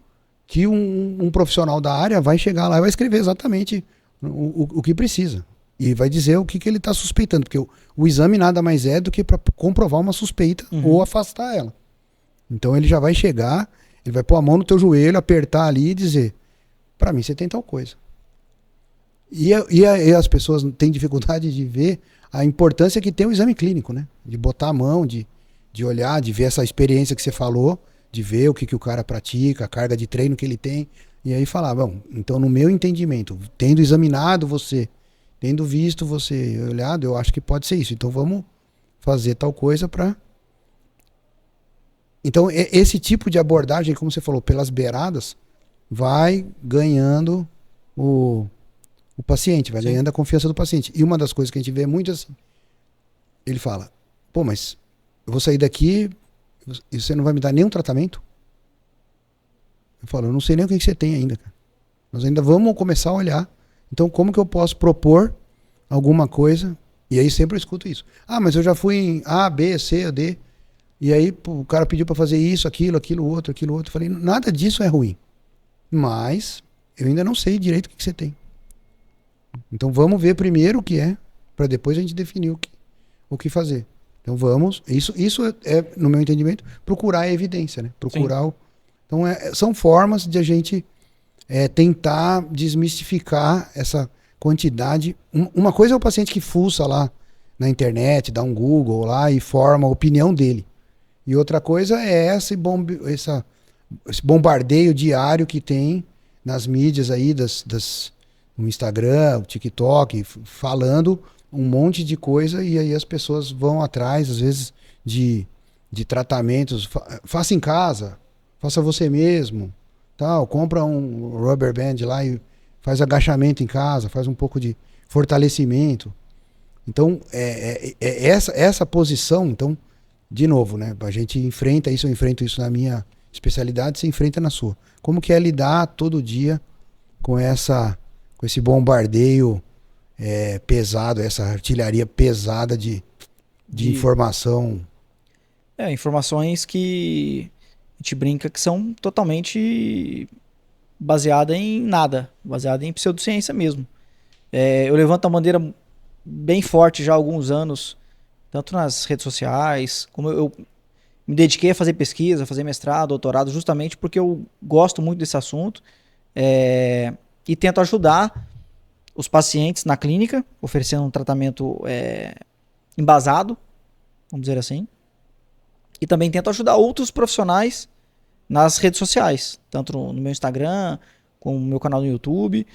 que um profissional da área vai chegar lá e vai escrever exatamente o que precisa. E vai dizer o que ele está suspeitando, porque o exame nada mais é do que para comprovar uma suspeita ou afastar ela. Então ele já vai chegar, ele vai pôr a mão no teu joelho, apertar ali e dizer, para mim você tem tal coisa. E as pessoas têm dificuldade de ver a importância que tem o exame clínico, né? De botar a mão, de olhar, de ver essa experiência que você falou, de ver o que o cara pratica, a carga de treino que ele tem, e aí falar, bom, então no meu entendimento, tendo examinado você, tendo visto você, olhado, eu acho que pode ser isso. Então vamos fazer tal coisa para... Então esse tipo de abordagem, como você falou, pelas beiradas, vai ganhando o paciente, vai ganhando a confiança do paciente. E uma das coisas que a gente vê muito assim, ele fala, pô, mas eu vou sair daqui e você não vai me dar nenhum tratamento? Eu falo, eu não sei nem o que você tem ainda, cara. Nós ainda vamos começar a olhar. Então, como que eu posso propor alguma coisa? E aí sempre eu escuto isso. Ah, mas eu já fui em A, B, C, D. E aí pô, o cara pediu para fazer isso, aquilo outro. Eu falei, nada disso é ruim. Mas eu ainda não sei direito o que você tem. Então vamos ver primeiro o que é, para depois a gente definir o que fazer. Então vamos, isso é, no meu entendimento, procurar a evidência, né? Procurar então são formas de a gente tentar desmistificar essa quantidade. Uma coisa é o paciente que fuça lá na internet, dá um Google lá e forma a opinião dele. E outra coisa é esse bombardeio diário que tem nas mídias aí, no Instagram, o TikTok, falando um monte de coisa, e aí as pessoas vão atrás, às vezes, de tratamentos. Faça em casa, faça você mesmo, tal, compra um rubber band lá e faz agachamento em casa, faz um pouco de fortalecimento. Então, essa posição, então, de novo, né? A gente enfrenta isso, eu enfrento isso na minha especialidade, você enfrenta na sua. Como que é lidar todo dia com esse bombardeio pesado, essa artilharia pesada de informação? Informações que a gente brinca que são totalmente baseadas em nada, baseadas em pseudociência mesmo. Eu levanto a bandeira bem forte já há alguns anos, tanto nas redes sociais, como eu me dediquei a fazer pesquisa, fazer mestrado, doutorado, justamente porque eu gosto muito desse assunto e tento ajudar os pacientes na clínica, oferecendo um tratamento embasado, vamos dizer assim, e também tento ajudar outros profissionais nas redes sociais, tanto no meu Instagram, como no meu canal no YouTube,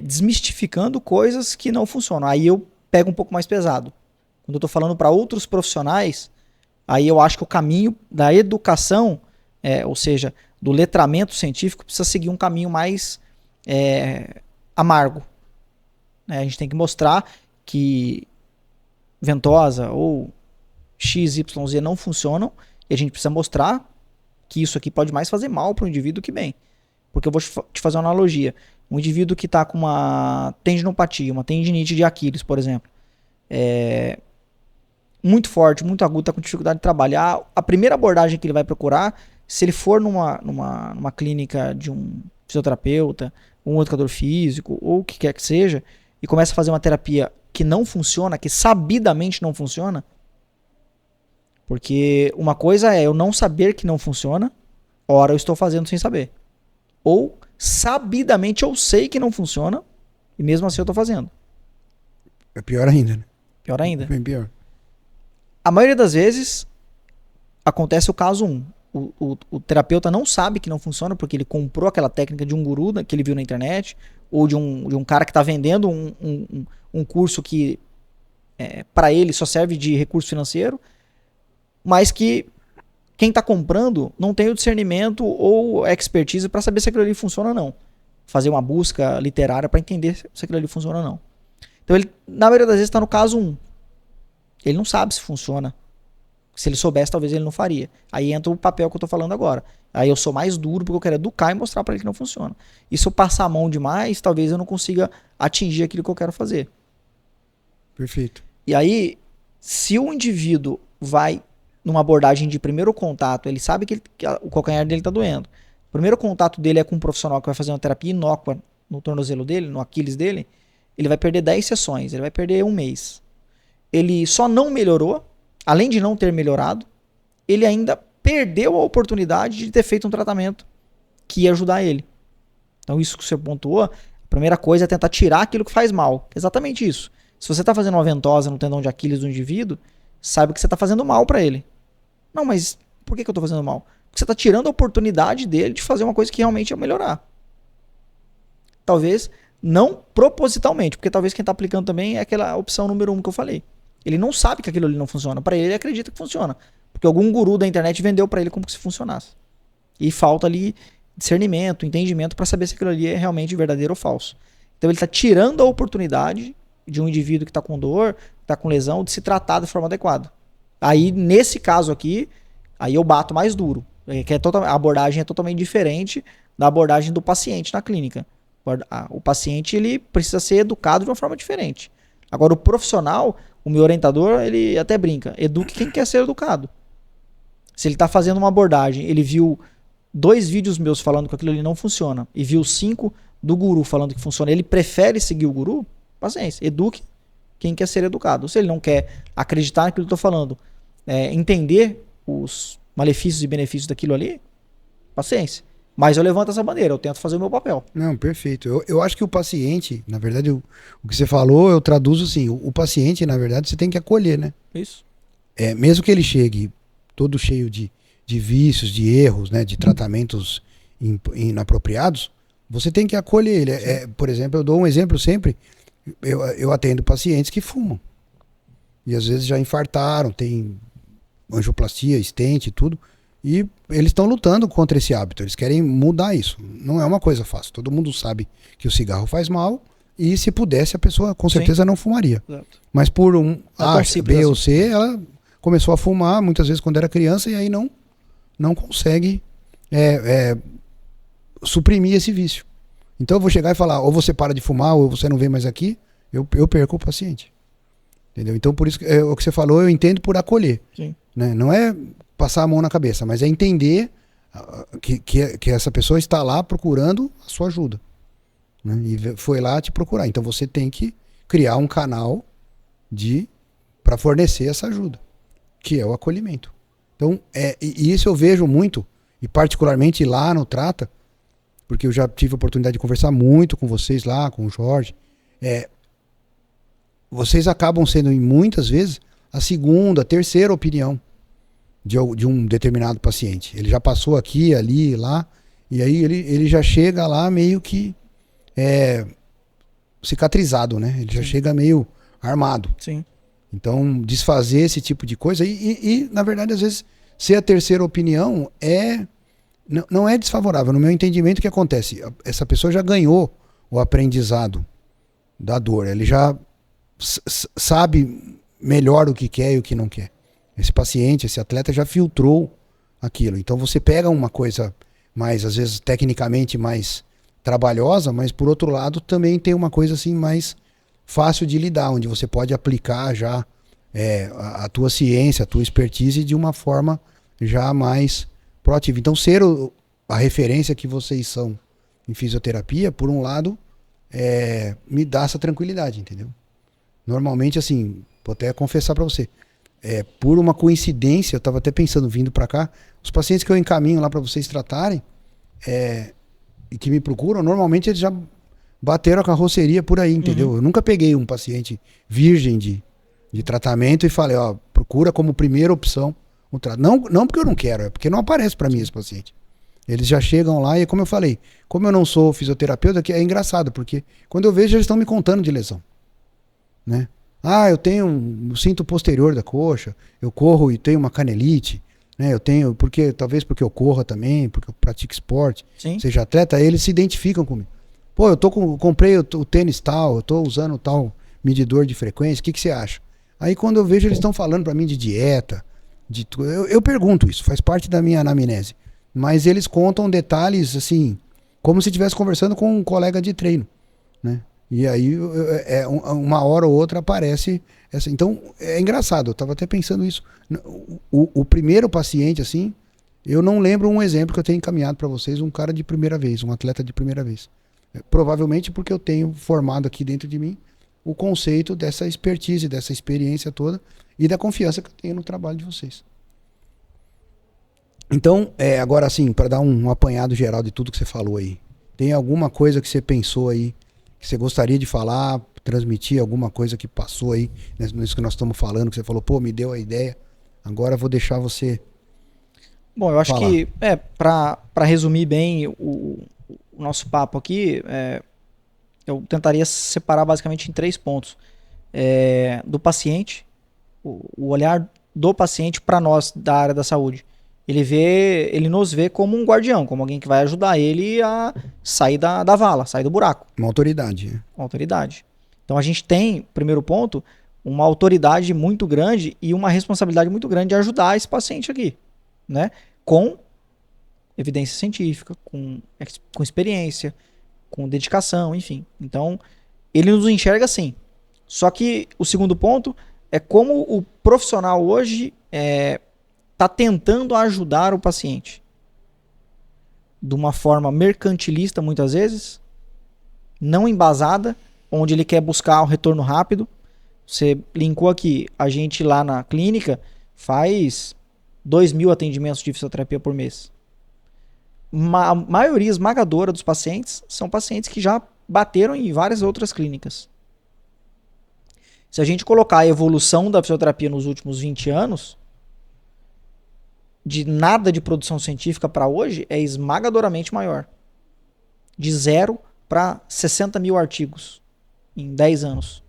desmistificando coisas que não funcionam. Aí eu pego um pouco mais pesado. Quando eu estou falando para outros profissionais, aí eu acho que o caminho da educação, ou seja, do letramento científico, precisa seguir um caminho mais amargo. A gente tem que mostrar que ventosa ou XYZ não funcionam, e a gente precisa mostrar que isso aqui pode mais fazer mal para o indivíduo que bem. Porque eu vou te fazer uma analogia. Um indivíduo que está com uma tendinopatia, uma tendinite de Aquiles, por exemplo, muito forte, muito agudo, está com dificuldade de trabalhar, a primeira abordagem que ele vai procurar, se ele for numa clínica de um fisioterapeuta, um educador físico, ou o que quer que seja, e começa a fazer uma terapia que não funciona, que sabidamente não funciona, porque uma coisa é eu não saber que não funciona, ora eu estou fazendo sem saber. Ou sabidamente eu sei que não funciona, e mesmo assim eu estou fazendo. É pior ainda, né? Pior ainda. É bem pior. A maioria das vezes acontece o caso 1. O terapeuta não sabe que não funciona porque ele comprou aquela técnica de um guru que ele viu na internet, ou de um cara que está vendendo um curso que para ele só serve de recurso financeiro, mas que quem está comprando não tem o discernimento ou a expertise para saber se aquilo ali funciona ou não. Fazer uma busca literária para entender se aquilo ali funciona ou não. Então ele, na maioria das vezes, está no caso 1. Ele não sabe se funciona. Se ele soubesse, talvez ele não faria. Aí entra o papel que eu tô falando agora. Aí eu sou mais duro porque eu quero educar e mostrar para ele que não funciona. E se eu passar a mão demais, talvez eu não consiga atingir aquilo que eu quero fazer. Perfeito. E aí, se o indivíduo vai numa abordagem de primeiro contato, ele sabe que o calcanhar dele tá doendo. O primeiro contato dele é com um profissional que vai fazer uma terapia inócua no tornozelo dele, no Aquiles dele, ele vai perder 10 sessões, ele vai perder um mês. Ele só não melhorou, além de não ter melhorado, ele ainda perdeu a oportunidade de ter feito um tratamento que ia ajudar ele. Então isso que você pontuou, a primeira coisa é tentar tirar aquilo que faz mal. Exatamente isso. Se você está fazendo uma ventosa no tendão de Aquiles do indivíduo, saiba que você está fazendo mal para ele. Não, mas por que eu estou fazendo mal? Porque você está tirando a oportunidade dele de fazer uma coisa que realmente ia melhorar. Talvez não propositalmente, porque talvez quem está aplicando também é aquela opção número 1 que eu falei. Ele não sabe que aquilo ali não funciona. Para ele acredita que funciona. Porque algum guru da internet vendeu para ele como se funcionasse. E falta ali discernimento, entendimento para saber se aquilo ali é realmente verdadeiro ou falso. Então ele está tirando a oportunidade de um indivíduo que está com dor, que está com lesão, de se tratar de forma adequada. Aí, nesse caso aqui, aí eu bato mais duro. A abordagem é totalmente diferente da abordagem do paciente na clínica. O paciente ele precisa ser educado de uma forma diferente. Agora, o profissional, o meu orientador, ele até brinca, eduque quem quer ser educado. Se ele está fazendo uma abordagem, ele viu 2 vídeos meus falando que aquilo ali não funciona e viu 5 do guru falando que funciona, ele prefere seguir o guru, paciência, eduque quem quer ser educado. Se ele não quer acreditar naquilo que eu estou falando, entender os malefícios e benefícios daquilo ali, paciência. Mas eu levanto essa bandeira, eu tento fazer o meu papel. Não, perfeito. Eu acho que o paciente, na verdade, o que você falou, eu traduzo assim, o paciente, na verdade, você tem que acolher, né? Isso. Mesmo que ele chegue todo cheio de vícios, de erros, né, de tratamentos inapropriados, você tem que acolher ele. Por exemplo, eu dou um exemplo sempre, eu atendo pacientes que fumam. E às vezes já infartaram, tem angioplastia, stent e tudo. E eles estão lutando contra esse hábito, eles querem mudar isso. Não é uma coisa fácil. Todo mundo sabe que o cigarro faz mal e se pudesse a pessoa com certeza não fumaria. Exato. Mas por A, B ou assim. C, ela começou a fumar muitas vezes quando era criança e aí não consegue suprimir esse vício. Então eu vou chegar e falar, ou você para de fumar ou você não vem mais aqui, eu perco o paciente. Entendeu? Então por isso o que você falou, eu entendo por acolher. Sim. Né? Não é passar a mão na cabeça, mas é entender que essa pessoa está lá procurando a sua ajuda, né? E foi lá te procurar. Então você tem que criar um canal para fornecer essa ajuda, que é o acolhimento. Então, e isso eu vejo muito, e particularmente lá no Trata, porque eu já tive a oportunidade de conversar muito com vocês lá, com o Jorge. Vocês acabam sendo, muitas vezes, a segunda, terceira opinião de um determinado paciente. Ele já passou aqui, ali, lá, e aí ele já chega lá meio que cicatrizado, né? Ele já chega meio armado. Sim. Então, desfazer esse tipo de coisa e na verdade, às vezes, ser a terceira opinião não é desfavorável. No meu entendimento, o que acontece? Essa pessoa já ganhou o aprendizado da dor. Ele já sabe melhor o que quer e o que não quer. Esse paciente, esse atleta já filtrou aquilo. Então você pega uma coisa mais, às vezes, tecnicamente mais trabalhosa, mas por outro lado também tem uma coisa assim mais fácil de lidar, onde você pode aplicar já a tua ciência, a tua expertise de uma forma já mais proativa. Então ser a referência que vocês são em fisioterapia, por um lado, me dá essa tranquilidade, entendeu? Normalmente, assim, vou até confessar para você, por uma coincidência, eu estava até pensando, vindo para cá, os pacientes que eu encaminho lá para vocês tratarem, e que me procuram, normalmente eles já bateram a carroceria por aí, entendeu? Eu nunca peguei um paciente virgem de tratamento e falei, procura como primeira opção o tratamento. Não porque eu não quero, é porque não aparece para mim esse paciente. Eles já chegam lá e, como eu falei, como eu não sou fisioterapeuta, que é engraçado, porque quando eu vejo, eles estão me contando de lesão, né? Eu tenho um cinto posterior da coxa, eu corro e tenho uma canelite, né? Eu tenho, talvez porque eu corra também, porque eu pratico esporte, seja atleta, eles se identificam comigo. Pô, comprei o tênis tal, eu tô usando tal medidor de frequência, o que você acha? Aí quando eu vejo eles estão falando para mim de dieta, eu pergunto isso, faz parte da minha anamnese. Mas eles contam detalhes assim, como se estivesse conversando com um colega de treino, né? E aí uma hora ou outra aparece essa. Então é engraçado, eu estava até pensando isso. O primeiro paciente, assim, eu não lembro um exemplo que eu tenho encaminhado para vocês, um cara de primeira vez, um atleta de primeira vez. Provavelmente porque eu tenho formado aqui dentro de mim o conceito dessa expertise, dessa experiência toda e da confiança que eu tenho no trabalho de vocês. Então, agora assim, para dar um apanhado geral de tudo que você falou aí, tem alguma coisa que você pensou aí, que você gostaria de falar, transmitir alguma coisa que passou aí, nisso que nós estamos falando, que você falou, pô, me deu a ideia, agora eu vou deixar você. Bom, eu acho que, para resumir bem o nosso papo aqui, eu tentaria separar basicamente em 3 pontos. Do paciente, o olhar do paciente para nós da área da saúde. Ele nos vê como um guardião, como alguém que vai ajudar ele a sair da vala, sair do buraco. Uma autoridade. Uma autoridade. Então a gente tem, primeiro ponto, uma autoridade muito grande e uma responsabilidade muito grande de ajudar esse paciente aqui, né? Com evidência científica, com experiência, com dedicação, enfim. Então, ele nos enxerga assim. Só que o segundo ponto é como o profissional hoje está tentando ajudar o paciente. De uma forma mercantilista, muitas vezes, não embasada, onde ele quer buscar o retorno rápido. Você linkou aqui, a gente lá na clínica faz 2.000 atendimentos de fisioterapia por mês. A maioria esmagadora dos pacientes são pacientes que já bateram em várias outras clínicas. Se a gente colocar a evolução da fisioterapia nos últimos 20 anos, de nada de produção científica para hoje, é esmagadoramente maior. De 0 para 60 mil artigos em 10 anos.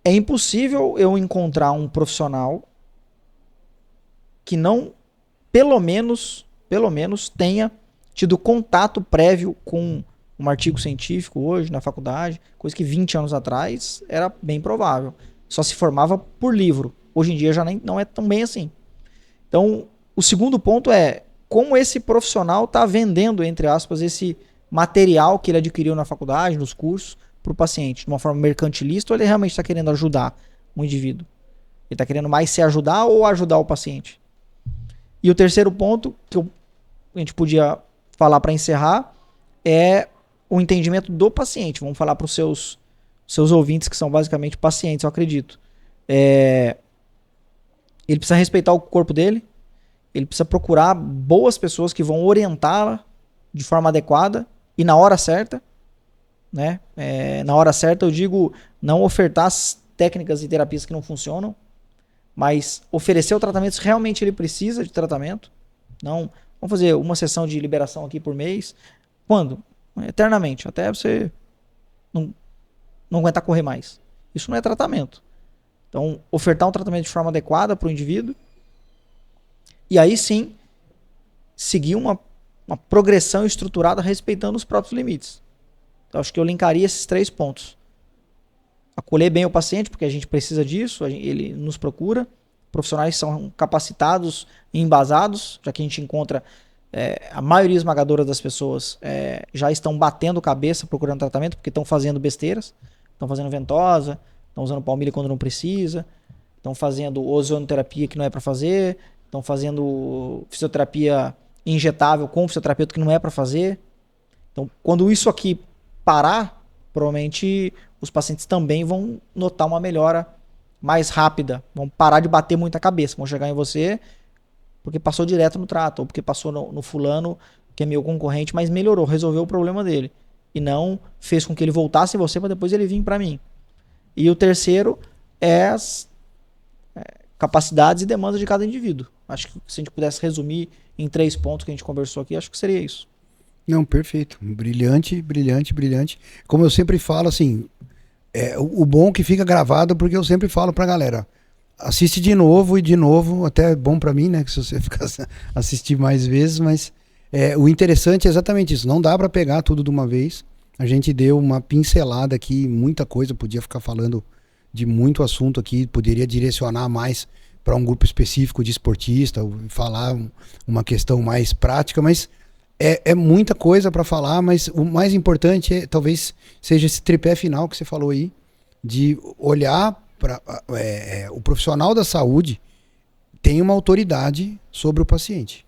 É impossível eu encontrar um profissional que não, pelo menos tenha tido contato prévio com um artigo científico hoje na faculdade, coisa que 20 anos atrás era bem provável. Só se formava por livro. Hoje em dia já não é tão bem assim. Então, o segundo ponto é como esse profissional está vendendo, entre aspas, esse material que ele adquiriu na faculdade, nos cursos, para o paciente, de uma forma mercantilista, ou ele realmente está querendo ajudar o indivíduo? Ele está querendo mais se ajudar ou ajudar o paciente? E o terceiro ponto que a gente podia falar para encerrar é o entendimento do paciente. Vamos falar para os seus ouvintes, que são basicamente pacientes, eu acredito. Ele precisa respeitar o corpo dele, ele precisa procurar boas pessoas que vão orientá-la de forma adequada e na hora certa, né? Na hora certa eu digo não ofertar as técnicas e terapias que não funcionam, mas oferecer o tratamento se realmente ele precisa de tratamento. Não, vamos fazer uma sessão de liberação aqui por mês. Quando? Eternamente, até você não aguentar correr mais. Isso não é tratamento. Então, ofertar um tratamento de forma adequada para o indivíduo e aí sim seguir uma progressão estruturada respeitando os próprios limites. Então, acho que eu linkaria esses 3 pontos. Acolher bem o paciente, porque a gente precisa disso, ele nos procura. Profissionais são capacitados e embasados, já que a gente encontra a maioria esmagadora das pessoas já estão batendo cabeça procurando tratamento, porque estão fazendo besteiras, estão fazendo ventosa, estão usando palmilha quando não precisa, estão fazendo ozonoterapia que não é para fazer, estão fazendo fisioterapia injetável com fisioterapeuta que não é para fazer. Então, quando isso aqui parar, provavelmente os pacientes também vão notar uma melhora mais rápida, vão parar de bater muita cabeça, vão chegar em você porque passou direto no trato, ou porque passou no fulano que é meu concorrente, mas melhorou, resolveu o problema dele, e não fez com que ele voltasse em você para depois ele vir para mim. E o terceiro é as capacidades e demandas de cada indivíduo. Acho que se a gente pudesse resumir em 3 pontos que a gente conversou aqui, acho que seria isso. Não, perfeito. Brilhante, brilhante, brilhante. Como eu sempre falo, assim, o bom que fica gravado, porque eu sempre falo pra galera, assiste de novo e de novo, até é bom pra mim, né, que se você ficar assistir mais vezes, mas o interessante é exatamente isso, não dá pra pegar tudo de uma vez. A gente deu uma pincelada aqui, muita coisa, podia ficar falando de muito assunto aqui, poderia direcionar mais para um grupo específico de esportista, falar uma questão mais prática, mas é muita coisa para falar, mas o mais importante talvez seja esse tripé final que você falou aí, de olhar para o profissional da saúde tem uma autoridade sobre o paciente,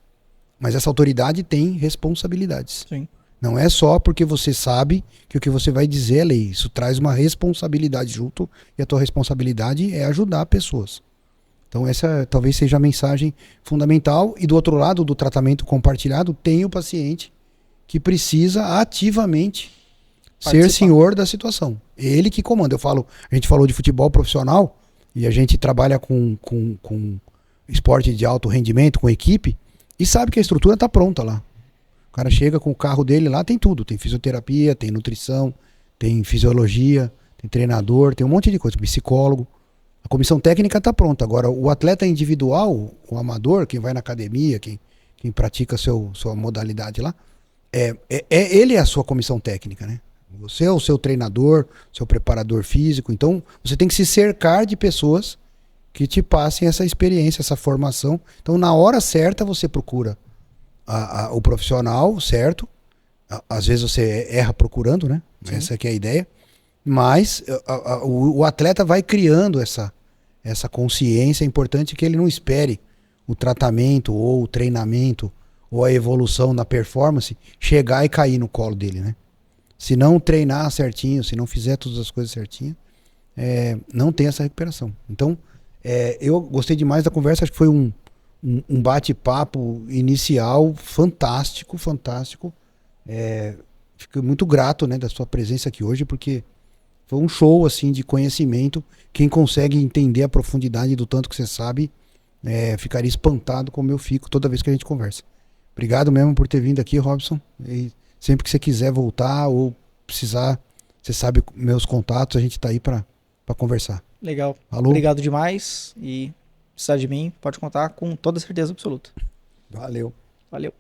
mas essa autoridade tem responsabilidades. Sim. Não é só porque você sabe que o que você vai dizer é lei, isso traz uma responsabilidade junto, e a tua responsabilidade é ajudar pessoas. Então essa talvez seja a mensagem fundamental. E do outro lado do tratamento compartilhado tem o paciente que precisa ativamente ser senhor da situação. Ele que comanda. A gente falou de futebol profissional e a gente trabalha com esporte de alto rendimento, com equipe, e sabe que a estrutura está pronta lá. O cara chega com o carro dele lá, tem tudo. Tem fisioterapia, tem nutrição, tem fisiologia, tem treinador, tem um monte de coisa, psicólogo. A comissão técnica está pronta. Agora, o atleta individual, o amador, quem vai na academia, quem pratica sua modalidade lá, ele é a sua comissão técnica, né? Você é o seu treinador, seu preparador físico. Então, você tem que se cercar de pessoas que te passem essa experiência, essa formação. Então, na hora certa, você procura o profissional, certo? Às vezes você erra procurando, né? Sim. Essa que é a ideia. Mas o atleta vai criando essa consciência. É importante que ele não espere o tratamento ou o treinamento ou a evolução na performance chegar e cair no colo dele, né? Se não treinar certinho, se não fizer todas as coisas certinho, não tem essa recuperação. Então, eu gostei demais da conversa. Acho que foi um bate-papo inicial fantástico. Fico muito grato, né, da sua presença aqui hoje, porque foi um show assim de conhecimento. Quem consegue entender a profundidade do tanto que você sabe, ficaria espantado como eu fico toda vez que a gente conversa. Obrigado mesmo por ter vindo aqui, Robson. E sempre que você quiser voltar ou precisar, você sabe meus contatos, a gente tá aí para conversar. Legal. Falou? Obrigado demais, e precisar de mim, pode contar com toda certeza absoluta. Valeu. Valeu.